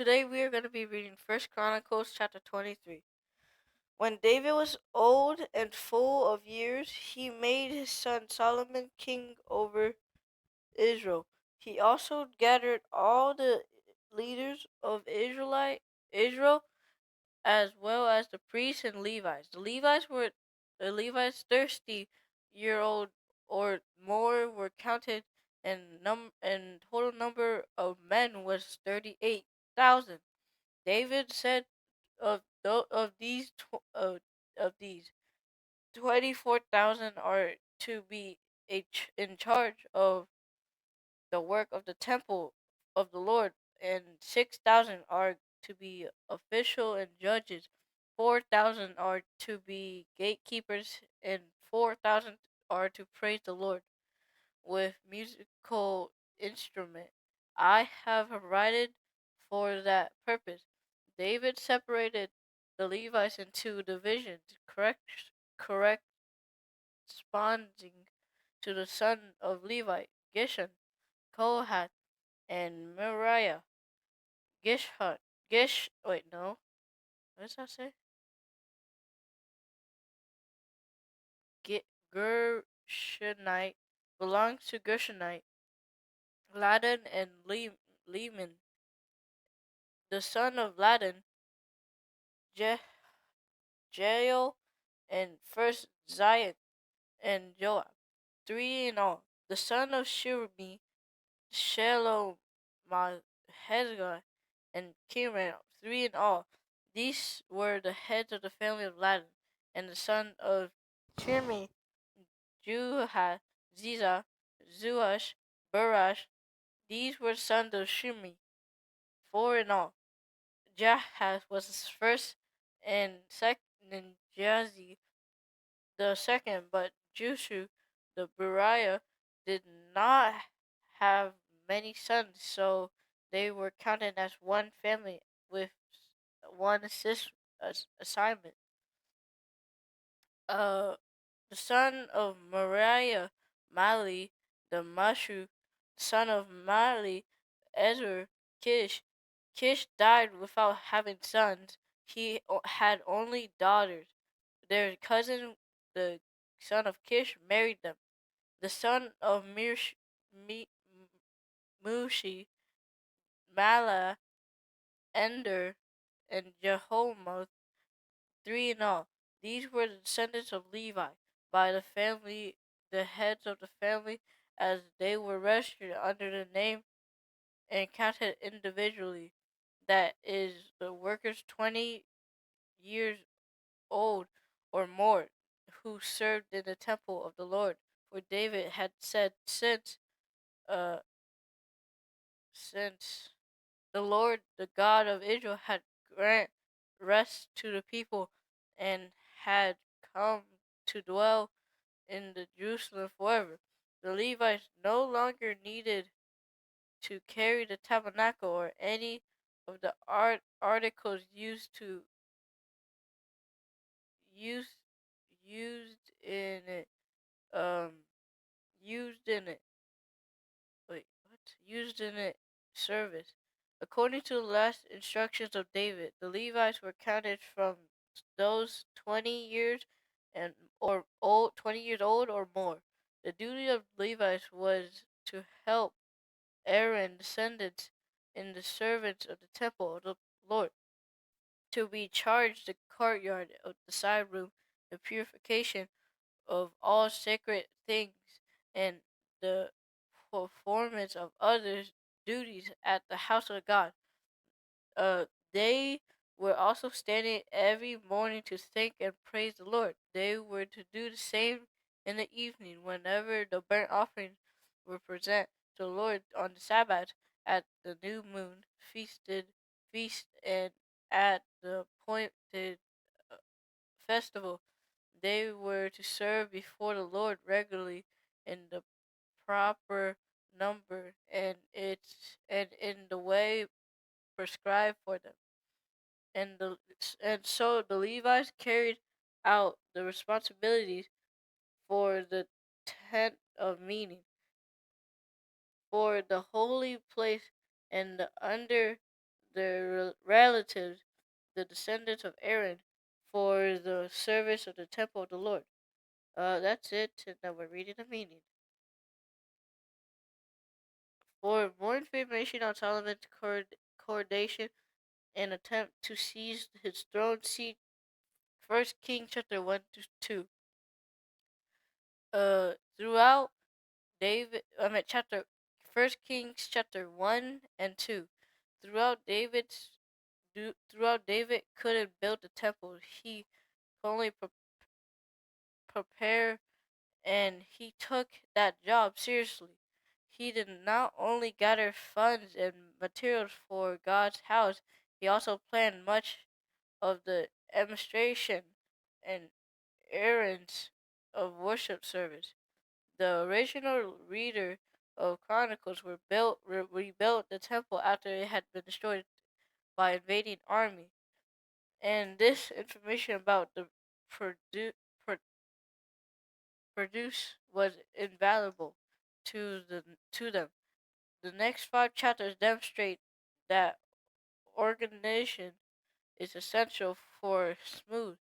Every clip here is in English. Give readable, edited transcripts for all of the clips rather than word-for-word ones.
Today we are going to be reading First Chronicles chapter 23. When David was old and full of years, he made his son Solomon king over Israel. He also gathered all the leaders of Israel as well as the priests and Levites. The Levites 30-year-old or more were counted, and total number of men was 38,000. David said of these 24,000 are to be in charge of the work of the temple of the Lord, and 6,000 are to be official and judges. 4,000 are to be gatekeepers, and 4,000 are to praise the Lord with musical instrument. I have provided for that purpose. David separated the Levites into divisions, corresponding to the son of Levi, Gishon, Kohath, and Moriah. Gishon, wait, no, what does that say? Gershonite belongs to Gershonite, Ladan, and Leman. The son of Ladan, Je- Jael, and first Zion and Joab, three in all. The son of Shirmi, Shalom, Hezron, and Kiran, three in all. These were the heads of the family of Ladan. And the son of Shirmi, Juha, Ziza, Zuash, Barash. These were sons of Shirmi, four in all. Jahath was his first, and second, and Jazi the second, but Jushu the Beriah did not have many sons, so they were counted as one family with one assignment. Uh, the son of Moriah, Mali, the Mashu, son of Mali, Ezra, Kish. Kish died without having sons. He had only daughters. Their cousin, the son of Kish, married them. The son of Mushi, Mala, Ender, and Jehomoth, three in all. These were the descendants of Levi by the family, the heads of the family, as they were registered under the name and counted individually. That is, the workers 20 years old or more who served in the temple of the Lord. For David had said, uh, since the Lord, the God of Israel, had grant rest to the people and had come to dwell in the Jerusalem forever. The Levites no longer needed to carry the tabernacle or any of the articles used used in it um used in it wait what used in it service. According to the last instructions of David, the Levites were counted from those 20 years and or old 20 years old or more. The duty of Levites was to help Aaron's descendants in the servants of the temple of the Lord, to be charged the courtyard of the side room, the purification of all sacred things, and the performance of other duties at the house of God. They were also standing every morning to thank and praise the Lord. They were to do the same in the evening whenever the burnt offerings were present to the Lord on the Sabbath, at the new moon, feast, and at the appointed uh, festival. They were to serve before the Lord regularly in the proper number and in the way prescribed for them. And so the Levites carried out the responsibilities for the tent of meeting, for the holy place, and their relatives, the descendants of Aaron, for the service of the temple of the Lord. That's it, and now we're reading the meaning. For more information on Solomon's coronation and attempt to seize his throne, see First Kings chapter 1 to 2. Throughout chapter First Kings chapter 1 and 2. Throughout David's throughout David couldn't build the temple. He could only prepare, and he took that job seriously. He did not only gather funds and materials for God's house, he also planned much of the administration and errands of worship service. The original reader of Chronicles rebuilt the temple after it had been destroyed by invading army, and this information about the produ- pro- produce was invaluable to them. The next 5 chapters demonstrate that organization is essential for smooth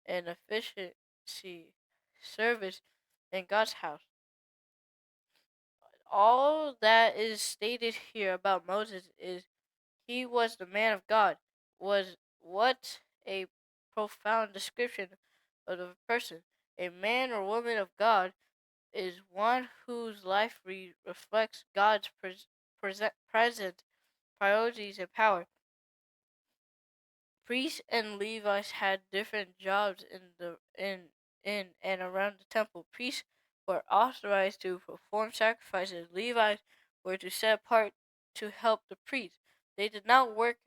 and efficiency service in God's house. All that is stated here about Moses is he was the man of God. Was what a profound description of the person. A man or woman of God is one whose life reflects God's present priorities and power. Priests and Levites had different jobs in and around the temple. Priests were authorized to perform sacrifices. Levites were to set apart to help the priests. They did not work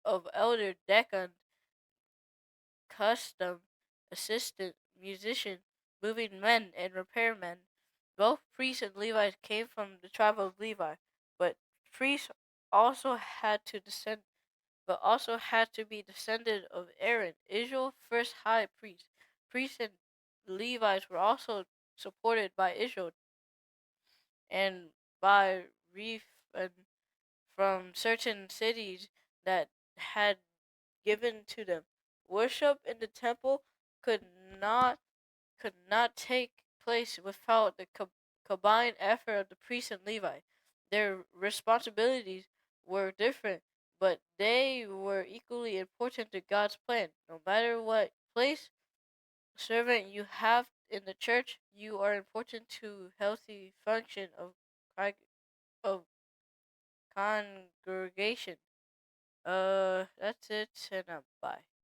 of elder, deacon, custom, assistant, musician, moving men, and repairmen. Both priests and Levites came from the tribe of Levi, but priests also had to descend but also had to be descended of Aaron, Israel's first high priest. Priests and Levites were also supported by Israel and by reef and from certain cities that had given to them. Worship in the temple could not could not take place without the combined effort of the priests and Levi. Their responsibilities were different, but they were equally important to God's plan. No matter what place servant you have in the church, you are important to healthy function of congregation. That's it, and bye.